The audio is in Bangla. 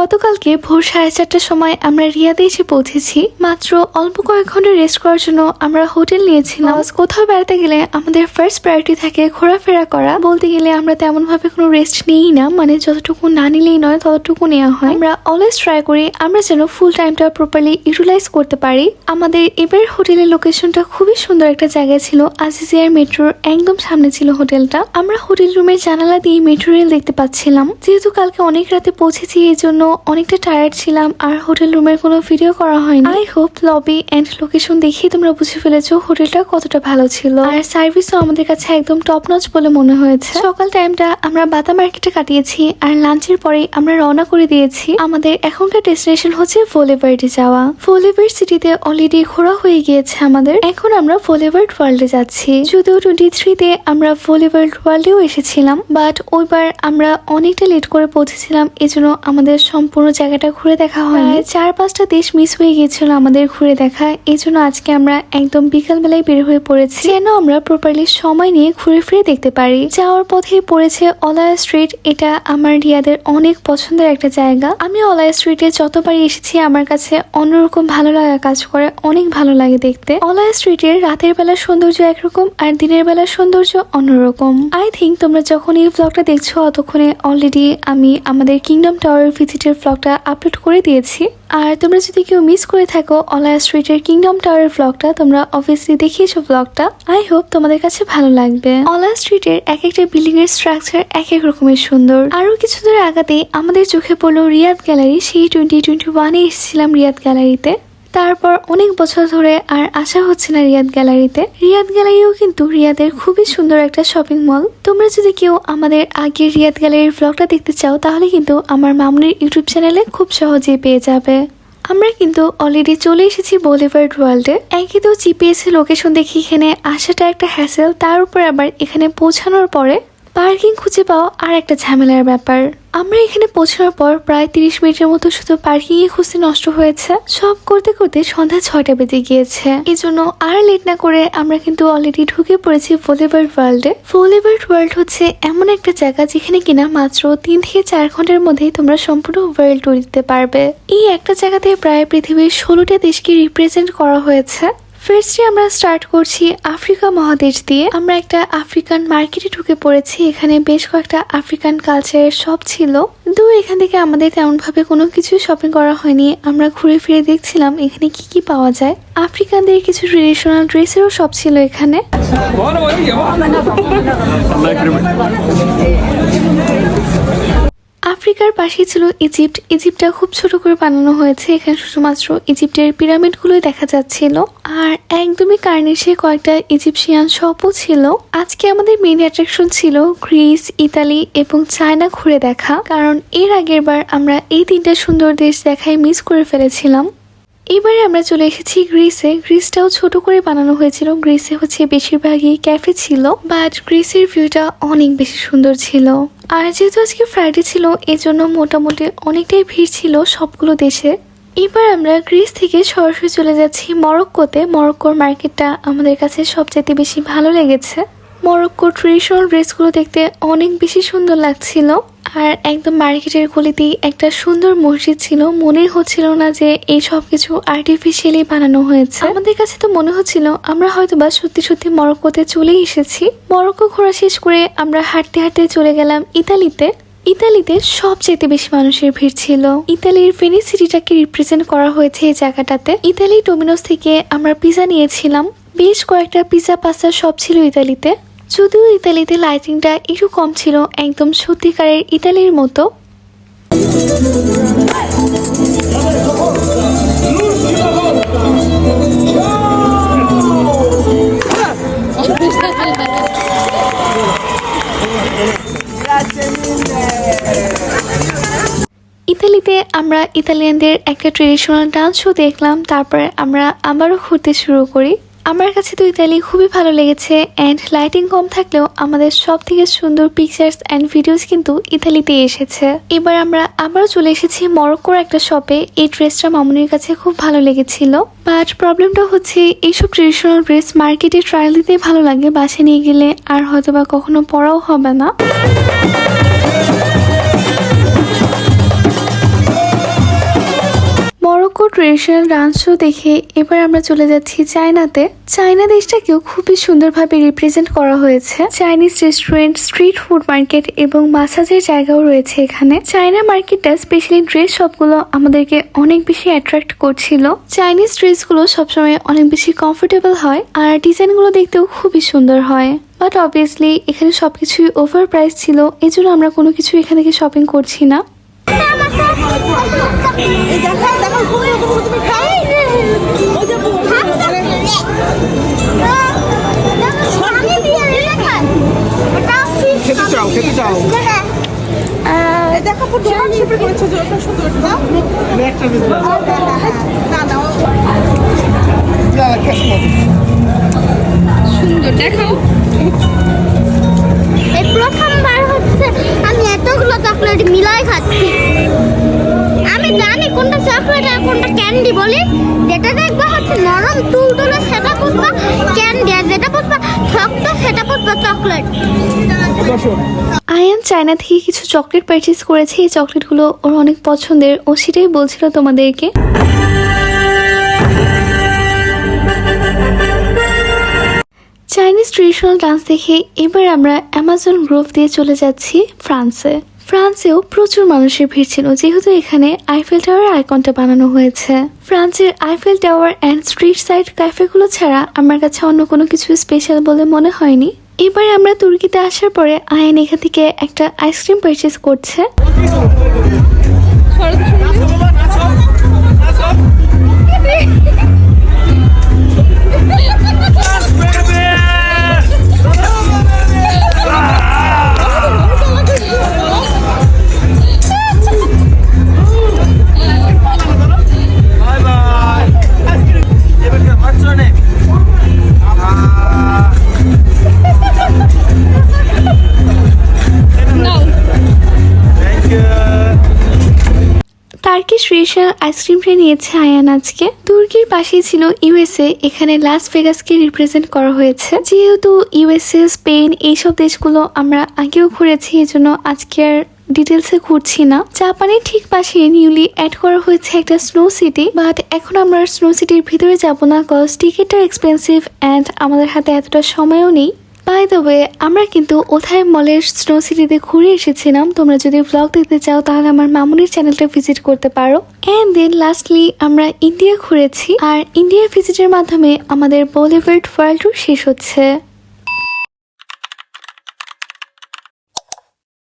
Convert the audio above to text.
গতকালকে ভোর 4:30টার সময় আমরা রিয়াদে এসে পৌঁছেছি। মাত্র অল্প কয়েক ঘন্টা রেস্ট করার জন্য আমরা হোটেল নিয়েছিলাম। কোথাও বেড়াতে গেলে আমাদের ফার্স্ট প্রায়োরিটি থাকে ঘোরাফেরা করা। বলতে গেলে আমরা তেমন ভাবে কোনো রেস্ট নিই না, মানে যতটুকু না নিলেই নয় ততটুকু নেওয়া হয়। আমরা অলওয়েজ ট্রাই করি আমরা যেন ফুল টাইমটা প্রপারলি ইউটিলাইজ করতে পারি। আমাদের এবার হোটেলের লোকেশনটা খুবই সুন্দর একটা জায়গায় ছিল। আজিজিয়ার মেট্রোর একদম সামনে ছিল হোটেলটা। আমরা হোটেল রুমের জানালা দিয়ে মেট্রো রেল দেখতে পাচ্ছিলাম। যেহেতু কালকে অনেক রাতে পৌঁছেছি এই জন্য অনেকটা টায়ার্ড ছিলাম আর হোটেল রুমের কোনো ভিডিও করা হয়নি। I hope lobby and location দেখেই তোমরা বুঝে ফেলেছো হোটেলটা কতটা ভালো ছিল। আর সার্ভিসও আমাদের কাছে একদম টপ নচ বলে মনে হয়েছে। সকাল টাইমটা আমরা বাতা মার্কেটে কাটিয়েছি আর লাঞ্চের পরে আমরা রওনা করে দিয়েছি। আমাদের এখনকার ডেস্টিনেশন হচ্ছে ফোলেভার্ডে যাওয়া। ফোলেভার্ড সিটিতে অলরেডি ঘোরা হয়ে গিয়েছে আমাদের। এখন আমরা ফোলেভার্ড ওয়ার্ল্ডে যাচ্ছি। যদিও 23-তে আমরা ফোলেভার্ড ওয়ার্ল্ডেও এসেছিলাম, বাট ওইবার আমরা অনেকটা লেট করে পৌঁছেছিলাম, এজন্য আমাদের সম্পূর্ণ জায়গাটা ঘুরে দেখা হয়নি। 4-5টা দেশ মিস হয়ে গিয়েছিল আমাদের ঘুরে দেখা। এই জন্য আজকে আমরা একদম বিকাল বেলায় বের হয়ে পড়েছি যেন আমরা প্রপারলি সময় নিয়ে ঘুরে ফিরে দেখতে পারি। যাওয়ার পথে পড়েছে অলায়া স্ট্রিট। এটা আমার রিয়াদের অনেক পছন্দের একটা জায়গা। আমি অলায়া স্ট্রিটে যতবারই এসেছি আমার কাছে অন্যরকম ভালো লাগা কাজ করে, অনেক ভালো লাগে দেখতে। অলায়া স্ট্রিটের রাতের বেলা সৌন্দর্য একরকম আর দিনের বেলা সৌন্দর্য অন্যরকম। আই থিঙ্ক তোমরা যখন এই ব্লগটা দেখছো ততক্ষণে অলরেডি আমি আমাদের কিংডম টাওয়ার ভিজিটের ব্লগটা আপলোড করে দিয়েছি। আর তোমরা যদি কেউ মিস করে থাকো অলায়া স্ট্রিটের কিংডম টাওয়ারের ব্লগটা, তোমরা অবভিয়াসলি দেখিয়েছো ব্লগটা। আই হোপ তোমাদের কাছে ভালো লাগবে। অলায়া স্ট্রিটের এক একটা বিল্ডিং এর স্ট্রাকচার এক এক রকমের সুন্দর। আরো কিছু দূর আগাতেই আমাদের চোখে পড়লো রিয়াদ গ্যালারি। সেই 2021-এ এসেছিলাম রিয়াদ গ্যালারিতে। তারপর অনেক বছর ধরে আর আসা হচ্ছে না রিয়াদ গ্যালারিতে। রিয়াদ গ্যালারিও কিন্তু রিয়াদের খুবই সুন্দর একটা শপিং মল। তোমরা যদি কেউ আমাদের আগের রিয়াদ গ্যালারির ব্লগটা দেখতে চাও তাহলে কিন্তু আমার মামুনির ইউটিউব চ্যানেলে খুব সহজেই পেয়ে যাবে। আমরা কিন্তু অলরেডি চলে এসেছি বলিভার্ড ওয়ার্ল্ডে। একই তো জিপিএস লোকেশন দেখি এখানে আসাটা একটা হ্যাসেল, তার উপর আবার এখানে পৌঁছানোর পরে পার্কিং খুঁজে পাওয়া আর একটা ঝামেলার ব্যাপার। আমরা এখানে পৌঁছানোর পর প্রায় 30 মিনিটের মতো শুধু পার্কিং এ খুঁজতে নষ্ট হয়েছে। সব করতে করতে সন্ধ্যা 6টা বেজে গিয়েছে। এই জন্য আর লেট না করে আমরা কিন্তু অলরেডি ঢুকে পড়েছি ফোলেভার্ড ওয়ার্ল্ডে। ফোলেভার্ড ওয়ার্ল্ড হচ্ছে এমন একটা জায়গা যেখানে কিনা মাত্র 3 থেকে 4 ঘন্টার মধ্যেই তোমরা সম্পূর্ণ ওয়ার্ল্ড ট্যুর দিতে পারবে। এই একটা জায়গাতে প্রায় পৃথিবীর 16টা দেশকে রিপ্রেজেন্ট করা হয়েছে। ফার্স্টে আমরা স্টার্ট করছি আফ্রিকা মহাদেশ দিয়ে। আমরা একটা আফ্রিকান মার্কেটে ঢুকে পড়েছি। এখানে বেশ কয়েকটা আফ্রিকান কালচারের শপ ছিল। কিন্তু এখান থেকে আমাদের তেমন ভাবে কোনো কিছু শপিং করা হয়নি। আমরা ঘুরে ফিরে দেখছিলাম এখানে কি কি পাওয়া যায়। আফ্রিকানদের কিছু ট্রেডিশনাল ড্রেসেরও শপ ছিল এখানে। আফ্রিকার পাশে ছিল ইজিপ্ট। ইজিপ্টটা খুব ছোট করে বানানো হয়েছে। এখানে শুধুমাত্র ইজিপ্টের পিরামিডগুলোই দেখা যাচ্ছিল। আর একদমই কার্নিশে কয়েকটা ইজিপশিয়ান শপও ছিল। আজকে আমাদের মেইন অ্যাট্রাকশন ছিল গ্রিস, ইতালি এবং চায়না ঘুরে দেখা, কারণ এর আগের বার আমরা এই 3টা সুন্দর দেশ দেখায় মিস করে ফেলেছিলাম। এবারে আমরা চলে এসেছি গ্রিসে। গ্রিসটাও ছোট করে বানানো হয়েছিল। গ্রিসে হচ্ছে বেশিরভাগই ক্যাফে ছিল, বাট গ্রিসের ভিউটা অনেক বেশি সুন্দর ছিল। আর যেহেতু আজকে ফ্রাইডে ছিল এজন্য মোটামুটি অনেকটাই ভিড় ছিল সবগুলো দেশে। এবার আমরা গ্রিস থেকে সরাসরি চলে যাচ্ছি মরক্কোতে। মরক্কোর মার্কেটটা আমাদের কাছে সবচেয়ে বেশি ভালো লেগেছে। মরক্কোর ট্রেডিশনাল ড্রেসগুলো দেখতে অনেক বেশি সুন্দর লাগছিল। আর একদম মার্কেটের গলিতেই একটা সুন্দর মসজিদ ছিল। মনেই হচ্ছিল না যে এই সব কিছু আর্টিফিশিয়ালি বানানো হয়েছে। আমাদের কাছে তো মনে হচ্ছিল আমরা হয়তোবা সত্যি সত্যি মরক্কোতে চলে এসেছি। মরক্কো ঘোরা শেষ করে আমরা হাঁটতে হাঁটতে চলে গেলাম ইতালিতে। ইতালিতে সবচেয়ে বেশি মানুষের ভিড় ছিল। ইতালির ভেনিস সিটিটাকে রিপ্রেজেন্ট করা হয়েছে এই জায়গাটাতে। ইতালি ডোমিনোস থেকে আমরা পিজা নিয়েছিলাম। বেশ কয়েকটা পিজা পাস্তা শপ ছিল ইতালিতে। যদিও ইতালিতে লাইটিংটা একটু কম ছিল, একদম সত্যিকারের ইতালির মতো। ইতালিতে আমরা ইতালিয়ানদের একটা ট্রেডিশনাল ডান্স শো দেখলাম। তারপরে আমরা আবারও ঘুরতে শুরু করি। আমার কাছে তো ইতালি খুবই ভালো লেগেছে। অ্যান্ড লাইটিং কম থাকলেও আমাদের সব থেকে সুন্দর পিকচার্স অ্যান্ড ভিডিওস কিন্তু ইতালিতে এসেছে। এবার আমরা আবারও চলে এসেছি মরক্কোর একটা শপে। এই ড্রেসটা মামুনির কাছে খুব ভালো লেগেছিল, বাট প্রবলেমটা হচ্ছে এইসব ট্রেডিশনাল ড্রেস মার্কেটে ট্রায়াল দিতেই ভালো লাগে, বাসে নিয়ে গেলে আর হয়তোবা কখনো পরাও হবে না। তারপর ট্রেডিশনাল ডান্স শো দেখে এবার আমরা চলে যাচ্ছি চায়নাতে। চায়না দেশটাকেও খুবই সুন্দরভাবে রিপ্রেজেন্ট করা হয়েছে। Chinese restaurant, street food market এবং মাসাজের জায়গাও রয়েছে এখানে। চায়না মার্কেটটা স্পেশালি ড্রেস শপগুলো আমাদেরকে অনেক বেশি অ্যাট্রাক্ট করছিল। চাইনিজ ড্রেসগুলো সবসময় অনেক বেশি কমফোর্টেবল হয় আর ডিজাইনগুলো দেখতেও খুবই সুন্দর হয়। বাট অবভিয়াসলি এখানে সবকিছুই ওভার প্রাইস ছিল, এজন্য আমরা কোনো কিছু এখান থেকে শপিং করছি না। সুন্দর দেখাও। এই প্রথমবার হচ্ছে আমি এতগুলো চকলেট মিলাই খাচ্ছি। আমি জানি কোনটা চকলেট আর কোনটা ক্যান্ডি বলি। যেটা দেখবা হচ্ছে নরম তুলতুলে সেটা বুঝবা ক্যান্ডি, আর যেটা বুঝবা শক্ত সেটা বুঝবা চকলেট। আয়ান চায়না থেকে কিছু চকলেট পারচেজ করেছে। এই চকলেটগুলো ওর অনেক পছন্দের, ও সেটাই বলছিল তোমাদেরকে। চাইনিজ ট্রেডিশনাল ডান্স দেখে এবার আমরা অ্যামাজন গ্রোভ দিয়ে চলে যাচ্ছি ফ্রান্সে। ফ্রান্সেও প্রচুর মানুষের ভিড় ছিল, যেহেতু এখানে আইফেল টাওয়ার আইকনটা বানানো হয়েছে। ফ্রান্সের Eiffel tower and street side ক্যাফেগুলো ছাড়া আমার কাছে অন্য কোনো কিছু স্পেশাল বলে মনে হয়নি। এবার আমরা তুর্কিতে আসার পরে আয়ান এখান থেকে একটা আইসক্রিম পারচেজ করছে। টার্কিশ ট্রেডিশনাল আইসক্রিমটা নিয়েছে আয়ান আজকে। তুর্কির পাশেই ছিল ইউএসএ, এখানে লাস ভেগাসকে রিপ্রেজেন্ট করা হয়েছে। যেহেতু ইউএসএ, স্পেন এইসব দেশগুলো আমরা আগেও ঘুরেছি, এজন্য আজকে আর ডিটেলসে ঘুরছি না। জাপানের ঠিক পাশে নিউলি অ্যাড করা হয়েছে একটা স্নো সিটি, বাট এখন আমরা স্নো সিটির ভিতরে যাব না, কজ টিকিটটা এক্সপেন্সিভ অ্যান্ড আমাদের হাতে এতটা সময়ও নেই। বাই দ্য ওয়ে, আমরা কিন্তু ওথায় মলের স্নো সিটিতে ঘুরে এসেছিলাম। তোমরা যদি ব্লগ দেখতে চাও তাহলে আমার মামুনির চ্যানেলটা ভিজিট করতে পারো। অ্যান্ড দেন লাস্টলি আমরা ইন্ডিয়া ঘুরেছি, আর ইন্ডিয়া ভিজিটের মাধ্যমে আমাদের বলিউড ওয়ার্ল্ড ট্যুর শেষ হচ্ছে।